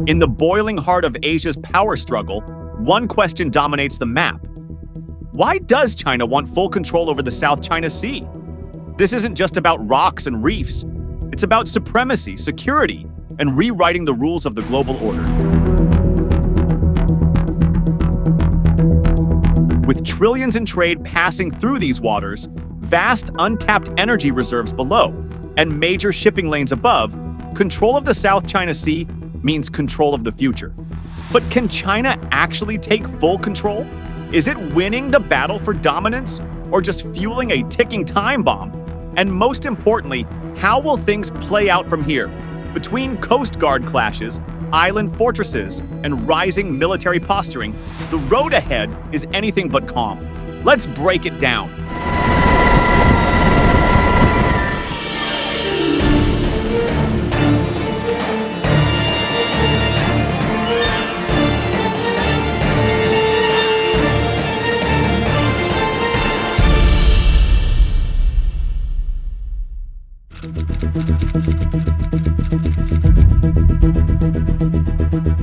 In the boiling heart of Asia's power struggle, one question dominates the map. Why does China want full control over the South China Sea? This isn't just about rocks and reefs. It's about supremacy, security, and rewriting the rules of the global order. With trillions in trade passing through these waters, vast untapped energy reserves below, and major shipping lanes above, control of the South China Sea means control of the future. But can China actually take full control? Is it winning the battle for dominance, or just fueling a ticking time bomb? And most importantly, how will things play out from here? Between Coast Guard clashes, island fortresses, and rising military posturing, the road ahead is anything but calm. Let's break it down.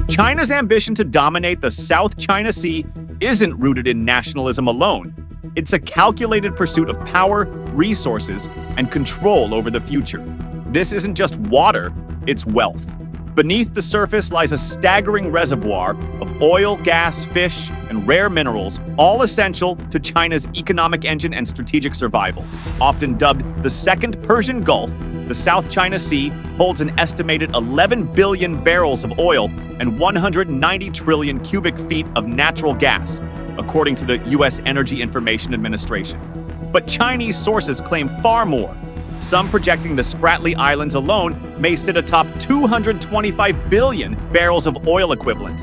China's ambition to dominate the South China Sea isn't rooted in nationalism alone. It's a calculated pursuit of power, resources, and control over the future. This isn't just water, it's wealth. Beneath the surface lies a staggering reservoir of oil, gas, fish, and rare minerals, all essential to China's economic engine and strategic survival. Often dubbed the Second Persian Gulf, the South China Sea holds an estimated 11 billion barrels of oil and 190 trillion cubic feet of natural gas, according to the U.S. Energy Information Administration. But Chinese sources claim far more. Some projecting the Spratly Islands alone may sit atop 225 billion barrels of oil equivalent.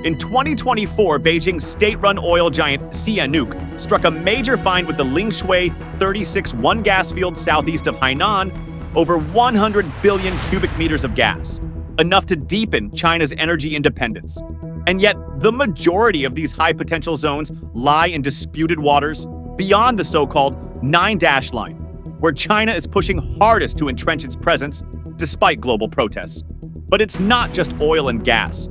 In 2024, Beijing's state-run oil giant Sihanouk struck a major find with the Lingshui 36-1 gas field southeast of Hainan, over 100 billion cubic meters of gas, enough to deepen China's energy independence. And yet, the majority of these high-potential zones lie in disputed waters beyond the so-called 9-dash line, where China is pushing hardest to entrench its presence despite global protests. But it's not just oil and gas.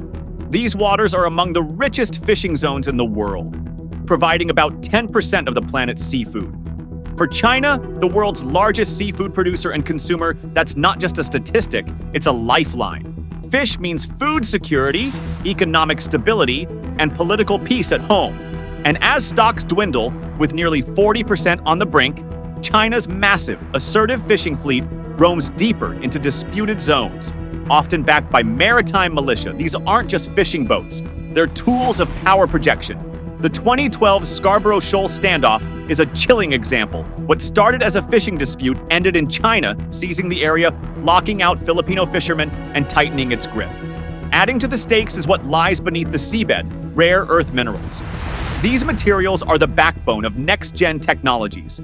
These waters are among the richest fishing zones in the world, providing about 10% of the planet's seafood. For China, the world's largest seafood producer and consumer, that's not just a statistic, it's a lifeline. Fish means food security, economic stability, and political peace at home. And as stocks dwindle, with nearly 40% on the brink, China's massive, assertive fishing fleet roams deeper into disputed zones, often backed by maritime militia. These aren't just fishing boats, they're tools of power projection. The 2012 Scarborough Shoal standoff is a chilling example. What started as a fishing dispute ended in China seizing the area, locking out Filipino fishermen, and tightening its grip. Adding to the stakes is what lies beneath the seabed, rare earth minerals. These materials are the backbone of next-gen technologies.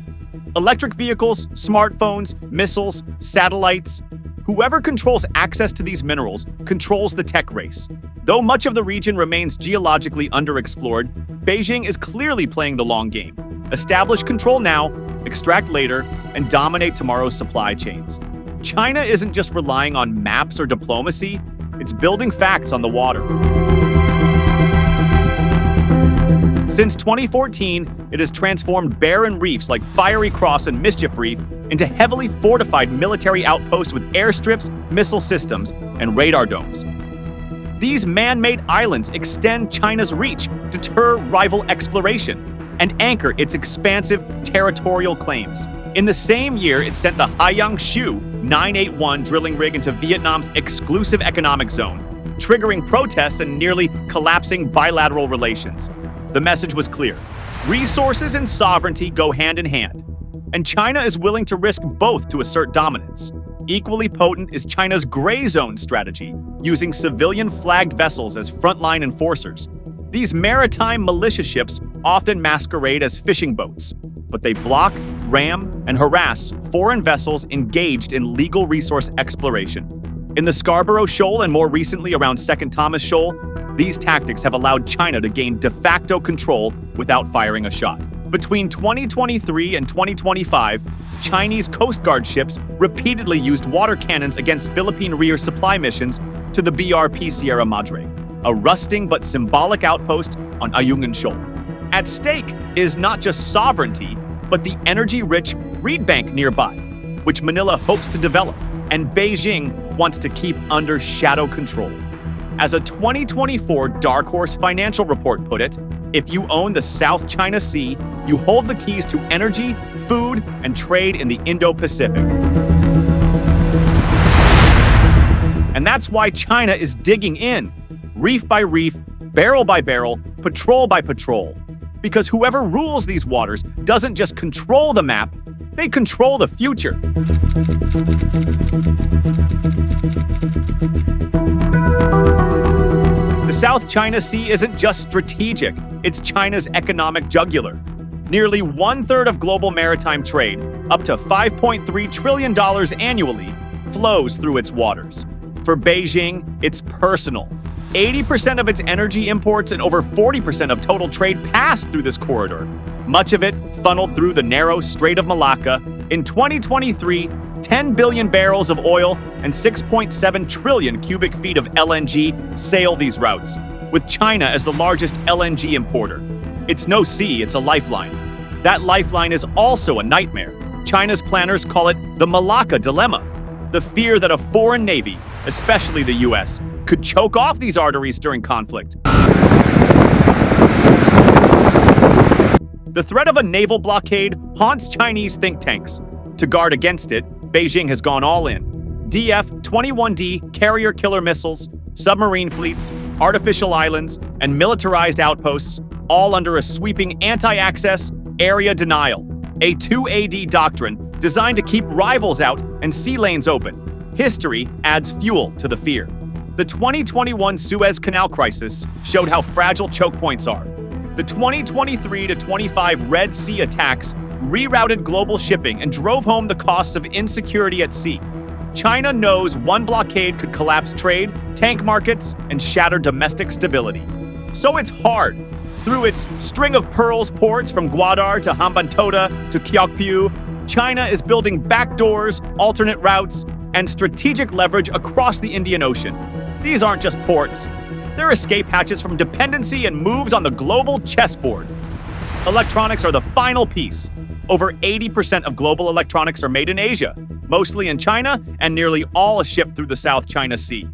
Electric vehicles, smartphones, missiles, satellites. Whoever controls access to these minerals controls the tech race. Though much of the region remains geologically underexplored, Beijing is clearly playing the long game. Establish control now, extract later, and dominate tomorrow's supply chains. China isn't just relying on maps or diplomacy, it's building facts on the water. Since 2014, it has transformed barren reefs like Fiery Cross and Mischief Reef into heavily fortified military outposts with airstrips, missile systems, and radar domes. These man-made islands extend China's reach, deter rival exploration, and anchor its expansive territorial claims. In the same year, it sent the Haiyangshu 981 drilling rig into Vietnam's exclusive economic zone, triggering protests and nearly collapsing bilateral relations. The message was clear. Resources and sovereignty go hand in hand, and China is willing to risk both to assert dominance. Equally potent is China's gray zone strategy, using civilian-flagged vessels as frontline enforcers. These maritime militia ships often masquerade as fishing boats, but they block, ram, and harass foreign vessels engaged in legal resource exploration. In the Scarborough Shoal and more recently around Second Thomas Shoal, these tactics have allowed China to gain de facto control without firing a shot. Between 2023 and 2025, Chinese Coast Guard ships repeatedly used water cannons against Philippine rear supply missions to the BRP Sierra Madre, a rusting but symbolic outpost on Ayungin Shoal. At stake is not just sovereignty, but the energy-rich reed bank nearby, which Manila hopes to develop, and Beijing wants to keep under shadow control. As a 2024 Dark Horse financial report put it, if you own the South China Sea, you hold the keys to energy, food, and trade in the Indo-Pacific. And that's why China is digging in, reef by reef, barrel by barrel, patrol by patrol. Because whoever rules these waters doesn't just control the map, they control the future. The South China Sea isn't just strategic, it's China's economic jugular. Nearly 1/3 of global maritime trade, up to $5.3 trillion annually, flows through its waters. For Beijing, it's personal. 80% of its energy imports and over 40% of total trade pass through this corridor, much of it funneled through the narrow Strait of Malacca. In 2023, 10 billion barrels of oil and 6.7 trillion cubic feet of LNG sail these routes, with China as the largest LNG importer. It's no sea, it's a lifeline. That lifeline is also a nightmare. China's planners call it the Malacca Dilemma, the fear that a foreign navy, especially the US, could choke off these arteries during conflict. The threat of a naval blockade haunts Chinese think tanks. To guard against it, Beijing has gone all in. DF-21D carrier killer missiles, submarine fleets, artificial islands, and militarized outposts, all under a sweeping anti-access area denial, a 2AD doctrine designed to keep rivals out and sea lanes open. History adds fuel to the fear. The 2021 Suez Canal crisis showed how fragile choke points are. The 2023-25 Red Sea attacks rerouted global shipping and drove home the costs of insecurity at sea. China knows one blockade could collapse trade, tank markets, and shatter domestic stability. So it's hard. Through its string of pearls ports from Gwadar to Hambantota to Kyaukpyu, China is building backdoors, alternate routes, and strategic leverage across the Indian Ocean. These aren't just ports. They're escape hatches from dependency and moves on the global chessboard. Electronics are the final piece. Over 80% of global electronics are made in Asia, mostly in China, and nearly all shipped through the South China Sea.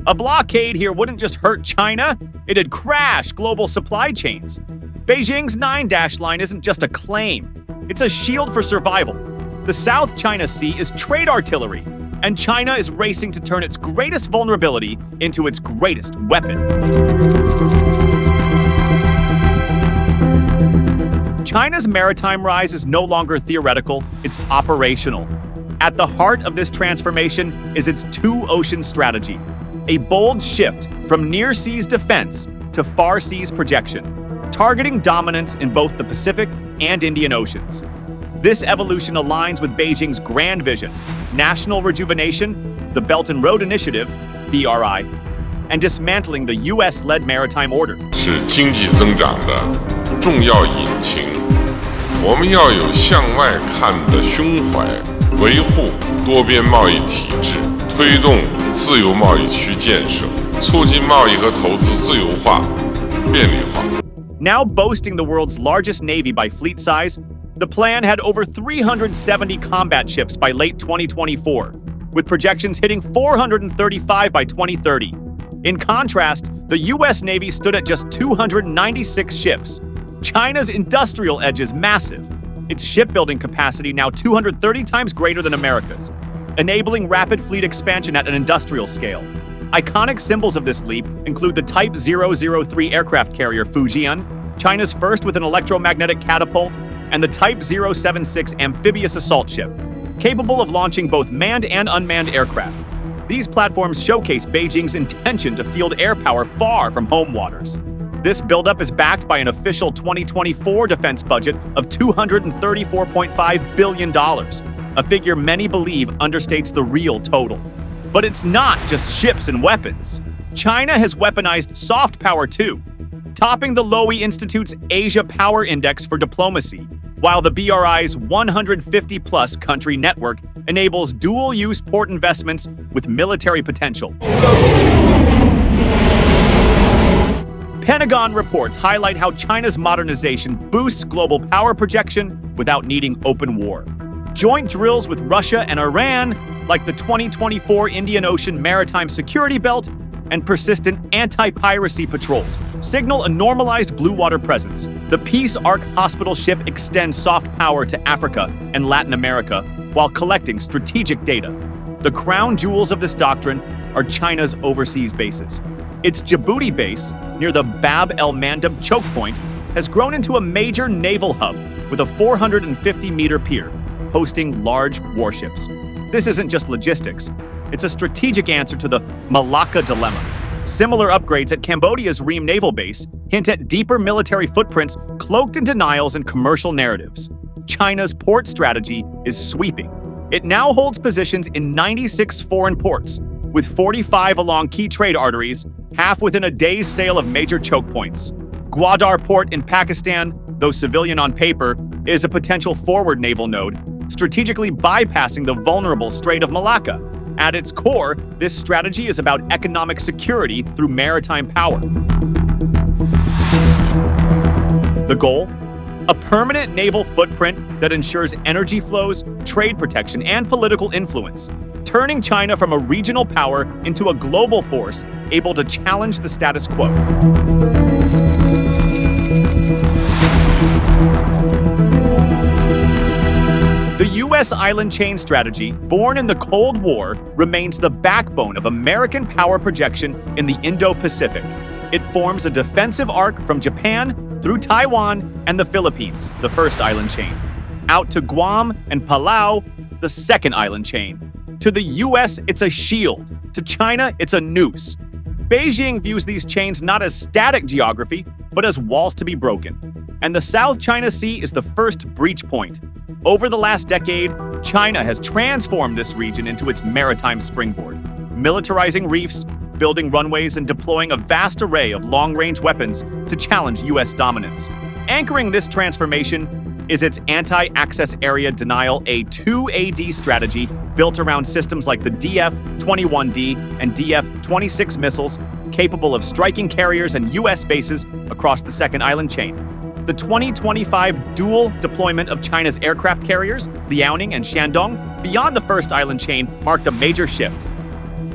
A blockade here wouldn't just hurt China, it'd crash global supply chains. Beijing's 9-dash line isn't just a claim, it's a shield for survival. The South China Sea is trade artillery, and China is racing to turn its greatest vulnerability into its greatest weapon. China's maritime rise is no longer theoretical, it's operational. At the heart of this transformation is its two-ocean strategy, a bold shift from near-seas defense to far-seas projection, targeting dominance in both the Pacific and Indian Oceans. This evolution aligns with Beijing's grand vision, national rejuvenation, the Belt and Road Initiative, BRI, and dismantling the US-led maritime order. 是经济增长的重要引擎，我们要有向外看的胸怀，维护多边贸易体制，推动自由贸易区建设，促进贸易和投资自由化、便利化。Now boasting the world's largest navy by fleet size, the plan had over 370 combat ships by late 2024, with projections hitting 435 by 2030. In contrast, the US Navy stood at just 296 ships. China's industrial edge is massive. Its shipbuilding capacity now 230 times greater than America's, enabling rapid fleet expansion at an industrial scale. Iconic symbols of this leap include the Type 003 aircraft carrier Fujian, China's first with an electromagnetic catapult, and the Type 076 amphibious assault ship, capable of launching both manned and unmanned aircraft. These platforms showcase Beijing's intention to field air power far from home waters. This buildup is backed by an official 2024 defense budget of $234.5 billion, a figure many believe understates the real total. But it's not just ships and weapons. China has weaponized soft power too, topping the Lowy Institute's Asia Power Index for diplomacy, while the BRI's 150-plus country network enables dual-use port investments with military potential. Pentagon reports highlight how China's modernization boosts global power projection without needing open war. Joint drills with Russia and Iran, like the 2024 Indian Ocean Maritime Security Belt, and persistent anti-piracy patrols signal a normalized blue water presence. The Peace Ark hospital ship extends soft power to Africa and Latin America while collecting strategic data. The crown jewels of this doctrine are China's overseas bases. Its Djibouti base, near the Bab el-Mandeb choke point, has grown into a major naval hub with a 450-meter pier, hosting large warships. This isn't just logistics. It's a strategic answer to the Malacca dilemma. Similar upgrades at Cambodia's Ream Naval Base hint at deeper military footprints cloaked in denials and commercial narratives. China's port strategy is sweeping. It now holds positions in 96 foreign ports, with 45 along key trade arteries, half within a day's sail of major choke points. Gwadar Port in Pakistan, though civilian on paper, is a potential forward naval node, strategically bypassing the vulnerable Strait of Malacca. At its core, this strategy is about economic security through maritime power. The goal? A permanent naval footprint that ensures energy flows, trade protection, and political influence, turning China from a regional power into a global force able to challenge the status quo. The U.S. island chain strategy, born in the Cold War, remains the backbone of American power projection in the Indo-Pacific. It forms a defensive arc from Japan through Taiwan and the Philippines, the first island chain, out to Guam and Palau, the second island chain. To the U.S., it's a shield. To China, it's a noose. Beijing views these chains not as static geography, but as walls to be broken. And the South China Sea is the first breach point. Over the last decade, China has transformed this region into its maritime springboard, militarizing reefs, building runways, and deploying a vast array of long-range weapons to challenge U.S. dominance. Anchoring this transformation is its anti-access area denial A2AD strategy built around systems like the DF-21D and DF-26 missiles capable of striking carriers and U.S. bases across the second island chain. The 2025 dual deployment of China's aircraft carriers, Liaoning and Shandong, beyond the first island chain marked a major shift.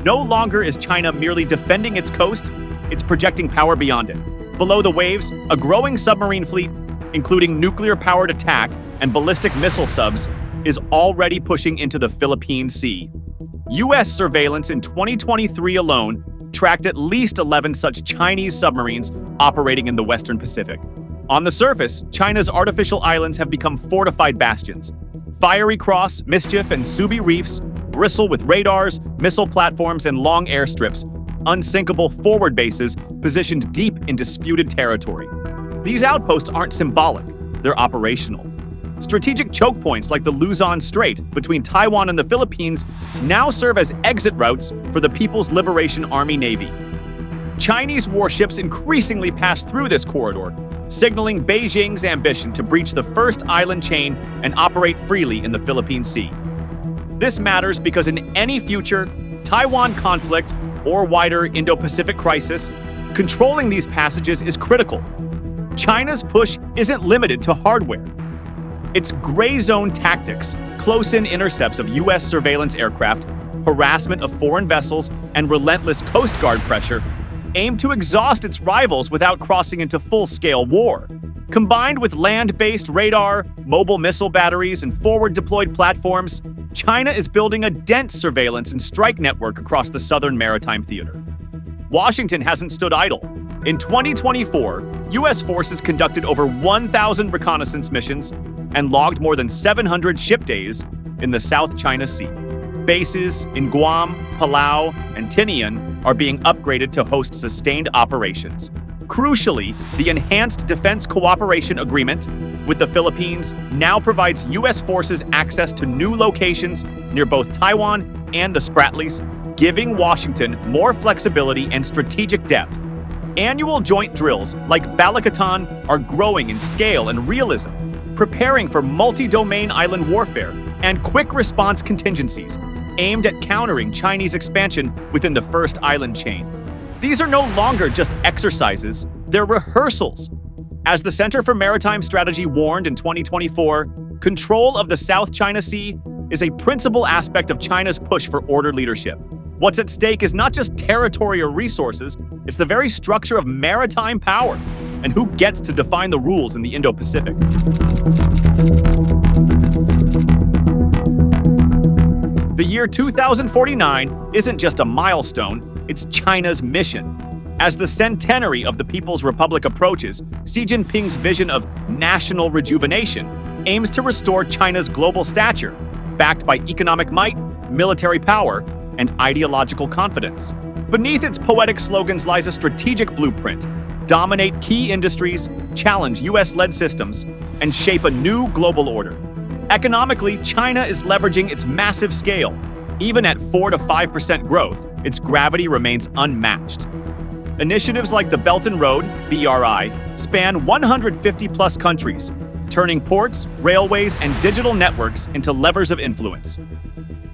No longer is China merely defending its coast, it's projecting power beyond it. Below the waves, a growing submarine fleet, including nuclear-powered attack and ballistic missile subs, is already pushing into the Philippine Sea. U.S. surveillance in 2023 alone tracked at least 11 such Chinese submarines operating in the Western Pacific. On the surface, China's artificial islands have become fortified bastions. Fiery Cross, Mischief, and Subi reefs bristle with radars, missile platforms, and long airstrips, unsinkable forward bases positioned deep in disputed territory. These outposts aren't symbolic, they're operational. Strategic choke points like the Luzon Strait between Taiwan and the Philippines now serve as exit routes for the People's Liberation Army Navy. Chinese warships increasingly pass through this corridor, signaling Beijing's ambition to breach the first island chain and operate freely in the Philippine Sea. This matters because in any future Taiwan conflict or wider Indo-Pacific crisis, controlling these passages is critical. China's push isn't limited to hardware. Its gray zone tactics, close-in intercepts of U.S. surveillance aircraft, harassment of foreign vessels, and relentless Coast Guard pressure aim to exhaust its rivals without crossing into full-scale war. Combined with land-based radar, mobile missile batteries, and forward-deployed platforms, China is building a dense surveillance and strike network across the southern maritime theater. Washington hasn't stood idle. In 2024, U.S. forces conducted over 1,000 reconnaissance missions and logged more than 700 ship days in the South China Sea. Bases in Guam, Palau, and Tinian are being upgraded to host sustained operations. Crucially, the Enhanced Defense Cooperation Agreement with the Philippines now provides U.S. forces access to new locations near both Taiwan and the Spratlys, giving Washington more flexibility and strategic depth. Annual joint drills like Balikatan are growing in scale and realism. preparing for multi-domain island warfare and quick response contingencies aimed at countering Chinese expansion within the first island chain. These are no longer just exercises, they're rehearsals. As the Center for Maritime Strategy warned in 2024, control of the South China Sea is a principal aspect of China's push for order leadership. What's at stake is not just territory or resources, it's the very structure of maritime power and who gets to define the rules in the Indo-Pacific. The year 2049 isn't just a milestone, it's China's mission. As the centenary of the People's Republic approaches, Xi Jinping's vision of national rejuvenation aims to restore China's global stature, backed by economic might, military power, and ideological confidence. Beneath its poetic slogans lies a strategic blueprint: dominate key industries, challenge US-led systems, and shape a new global order. Economically, China is leveraging its massive scale. Even at 4 to 5% growth, its gravity remains unmatched. Initiatives like the Belt and Road, BRI, span 150-plus countries, turning ports, railways, and digital networks into levers of influence.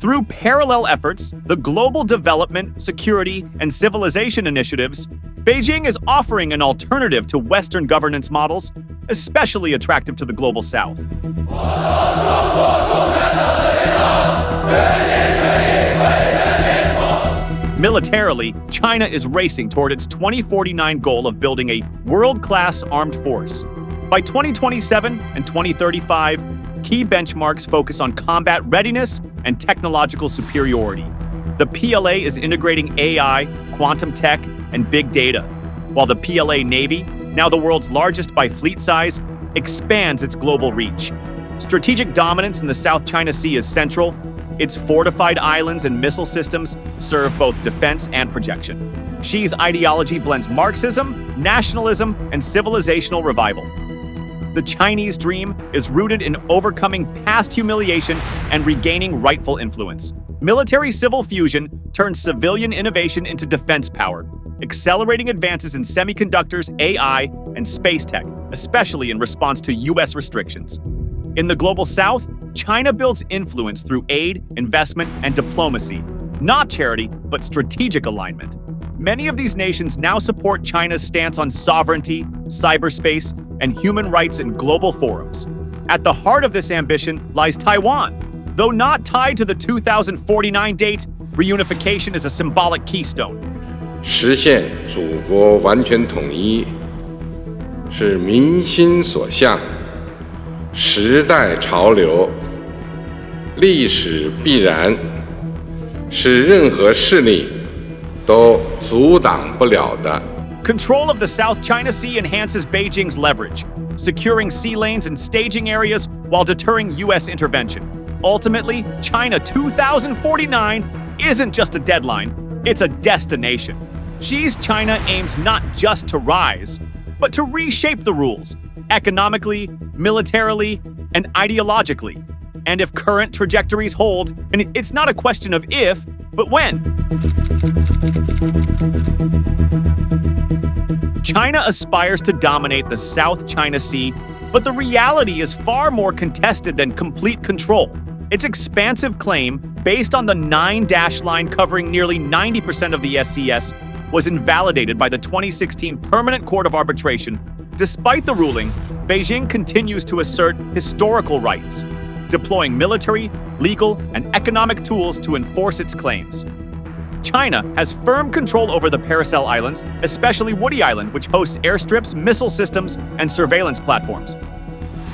Through parallel efforts, the Global Development, Security, and Civilization Initiatives, Beijing is offering an alternative to Western governance models, especially attractive to the Global South. Militarily, China is racing toward its 2049 goal of building a world-class armed force. By 2027 and 2035, key benchmarks focus on combat readiness and technological superiority. The PLA is integrating AI, quantum tech, and big data, while the PLA Navy, now the world's largest by fleet size, expands its global reach. Strategic dominance in the South China Sea is central. Its fortified islands and missile systems serve both defense and projection. Xi's ideology blends Marxism, nationalism, and civilizational revival. The Chinese dream is rooted in overcoming past humiliation and regaining rightful influence. Military-civil fusion turns civilian innovation into defense power, accelerating advances in semiconductors, AI, and space tech, especially in response to US restrictions. In the Global South, China builds influence through aid, investment, and diplomacy, not charity, but strategic alignment. Many of these nations now support China's stance on sovereignty, cyberspace, and human rights in global forums. At the heart of this ambition lies Taiwan. Though not tied to the 2049 date, reunification is a symbolic keystone. 实现祖国完全统一，是民心所向，时代潮流，历史必然，是任何势力都阻挡不了的。Control of the South China Sea enhances Beijing's leverage, securing sea lanes and staging areas while deterring US intervention. Ultimately, China 2049 isn't just a deadline, it's a destination. Xi's China aims not just to rise, but to reshape the rules, economically, militarily, and ideologically. And if current trajectories hold, and it's not a question of if, but when. China aspires to dominate the South China Sea, but the reality is far more contested than complete control. Its expansive claim, based on the 9-dash line covering nearly 90% of the SCS, was invalidated by the 2016 Permanent Court of Arbitration. Despite the ruling, Beijing continues to assert historical rights, deploying military, legal, and economic tools to enforce its claims. China has firm control over the Paracel Islands, especially Woody Island, which hosts airstrips, missile systems, and surveillance platforms.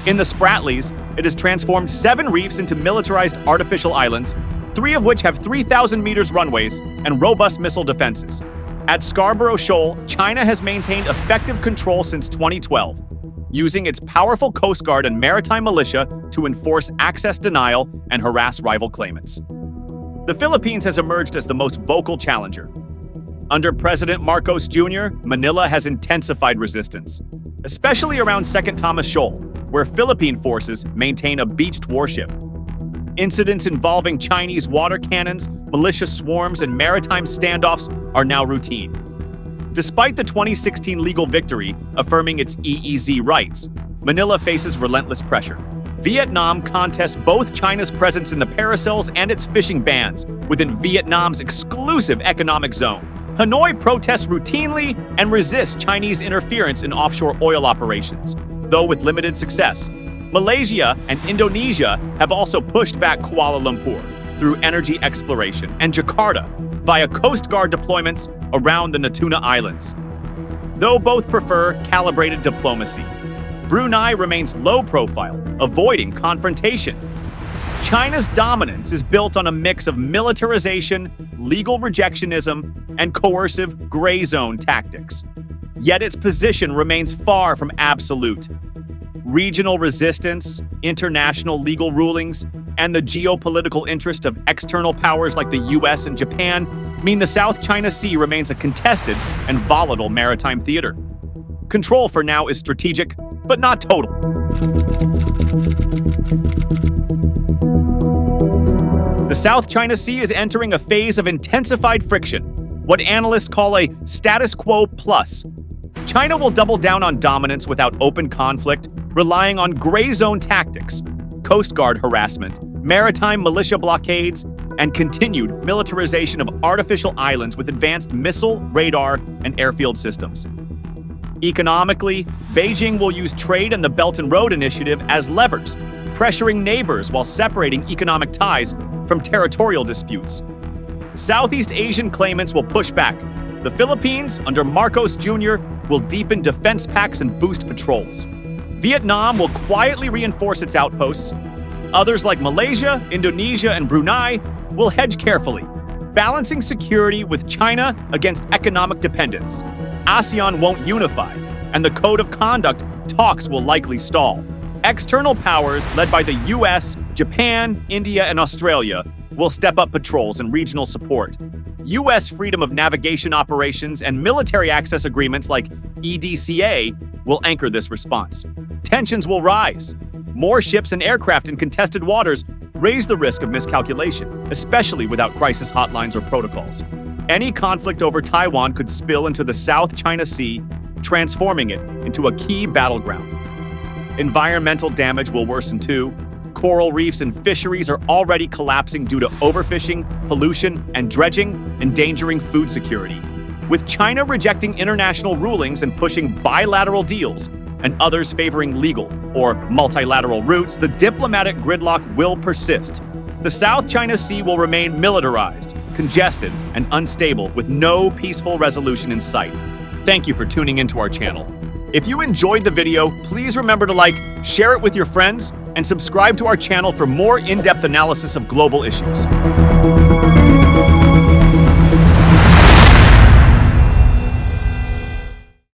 In the Spratlys, it has transformed 7 reefs into militarized artificial islands, 3 of which have 3,000 meters runways and robust missile defenses. At Scarborough Shoal, China has maintained effective control since 2012, using its powerful Coast Guard and maritime militia to enforce access denial and harass rival claimants. The Philippines has emerged as the most vocal challenger. Under President Marcos Jr., Manila has intensified resistance, especially around Second Thomas Shoal, where Philippine forces maintain a beached warship. Incidents involving Chinese water cannons, militia swarms, and maritime standoffs are now routine. Despite the 2016 legal victory affirming its EEZ rights, Manila faces relentless pressure. Vietnam contests both China's presence in the Paracels and its fishing bans within Vietnam's exclusive economic zone. Hanoi protests routinely and resists Chinese interference in offshore oil operations, though with limited success. Malaysia and Indonesia have also pushed back Kuala Lumpur through energy exploration, and Jakarta via Coast Guard deployments around the Natuna Islands. Though both prefer calibrated diplomacy, Brunei remains low profile, avoiding confrontation. China's dominance is built on a mix of militarization, legal rejectionism, and coercive gray zone tactics. Yet its position remains far from absolute. Regional resistance, international legal rulings, and the geopolitical interest of external powers like the US and Japan mean the South China Sea remains a contested and volatile maritime theater. Control for now is strategic, but not total. The South China Sea is entering a phase of intensified friction, what analysts call a status quo plus. China will double down on dominance without open conflict, relying on gray zone tactics, Coast Guard harassment, maritime militia blockades, and continued militarization of artificial islands with advanced missile, radar, and airfield systems. Economically, Beijing will use trade and the Belt and Road Initiative as levers, pressuring neighbors while separating economic ties from territorial disputes. Southeast Asian claimants will push back. The Philippines, under Marcos Jr., will deepen defense pacts and boost patrols. Vietnam will quietly reinforce its outposts. Others like Malaysia, Indonesia, and Brunei will hedge carefully, balancing security with China against economic dependence. ASEAN won't unify, and the code of conduct talks will likely stall. External powers led by the US, Japan, India, and Australia will step up patrols and regional support. US freedom of navigation operations and military access agreements like EDCA will anchor this response. Tensions will rise. More ships and aircraft in contested waters raise the risk of miscalculation, especially without crisis hotlines or protocols. Any conflict over Taiwan could spill into the South China Sea, transforming it into a key battleground. Environmental damage will worsen too. Coral reefs and fisheries are already collapsing due to overfishing, pollution, and dredging, endangering food security. With China rejecting international rulings and pushing bilateral deals, and others favoring legal or multilateral routes, the diplomatic gridlock will persist. The South China Sea will remain militarized, congested, and unstable with no peaceful resolution in sight. Thank you for tuning into our channel. If you enjoyed the video, please remember to like, share it with your friends, and subscribe to our channel for more in-depth analysis of global issues.